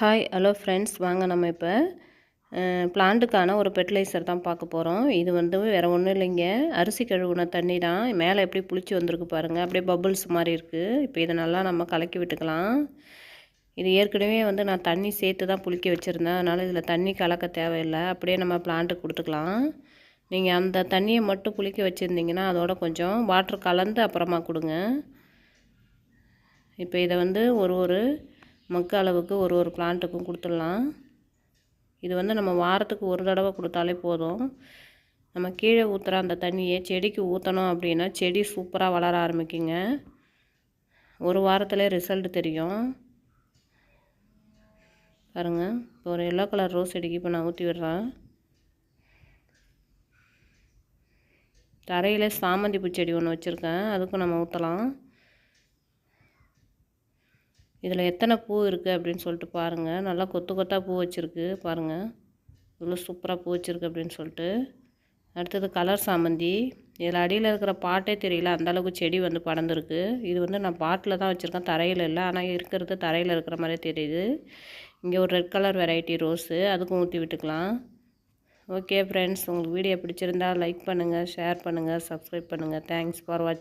Hi hello friends, வாங்க நம்ம இப்போ பிளான்ட்டுக்கான ஒரு ஃபெர்டிலைசர் தான் பார்க்க போகிறோம். இது வந்து வேறு ஒன்றும் இல்லைங்க, அரிசி கழுவுன தண்ணி தான். மேலே எப்படி புளிச்சு வந்திருக்கு பாருங்கள், அப்படியே பபுள்ஸ் மாதிரி இருக்குது. இப்போ இதை நல்லா நம்ம கலக்கி விட்டுக்கலாம். இது ஏற்கனவே வந்து நான் தண்ணி சேர்த்து தான் புளிக்க வச்சுருந்தேன், அதனால் இதில் தண்ணி கலக்க தேவையில்லை. அப்படியே நம்ம பிளான்ட்டுக்கு கொடுத்துக்கலாம். நீங்கள் அந்த தண்ணியை மட்டும் புளிக்க வச்சுருந்தீங்கன்னா அதோட கொஞ்சம் வாட்டர் கலந்து அப்புறமா கொடுங்க. இப்போ இதை வந்து ஒரு மக்கு அளவுக்கு ஒரு பிளான்ட்டுக்கும் கொடுத்துடலாம். இது வந்து நம்ம வாரத்துக்கு ஒரு தடவை கொடுத்தாலே போதும். நம்ம கீழே ஊற்றுற அந்த தண்ணியை செடிக்கு ஊற்றணும் அப்படின்னா செடி சூப்பராக வளர ஆரம்பிக்குங்க. ஒரு வாரத்திலே ரிசல்ட் தெரியும். பாருங்கள், இப்போ ஒரு எல்லோ கலர் ரோஸ் செடிக்கு இப்போ நான் ஊற்றி விடுறேன். தரையில் சாமந்தி பூச்செடி ஒன்று வச்சுருக்கேன், அதுக்கும் நம்ம ஊற்றலாம். இதில் எத்தனை பூ இருக்குது அப்படின்னு சொல்லிட்டு பாருங்கள். நல்லா கொத்து கொத்தாக பூ வச்சுருக்கு பாருங்கள், இவ்வளோ சூப்பராக பூ வச்சுருக்கு அப்படின்னு சொல்லிட்டு. அடுத்தது கலர் சாமந்தி. இதில் அடியில் இருக்கிற பாட்டே தெரியல, அந்தளவுக்கு செடி வந்து படர்ந்துருக்கு. இது வந்து நான் பாட்டில் தான் வச்சுருக்கேன், தரையில் இல்லை. ஆனால் இருக்கிறது தரையில் இருக்கிற மாதிரியே தெரியுது. இங்கே ஒரு ரெட் கலர் வெரைட்டி ரோஸு, அதுக்கும் ஊற்றி விட்டுக்கலாம். ஓகே ஃப்ரெண்ட்ஸ், உங்களுக்கு வீடியோ பிடிச்சிருந்தால் லைக் பண்ணுங்கள், ஷேர் பண்ணுங்கள், சப்ஸ்கிரைப் பண்ணுங்கள். தேங்க்ஸ் ஃபார் வாட்சிங்.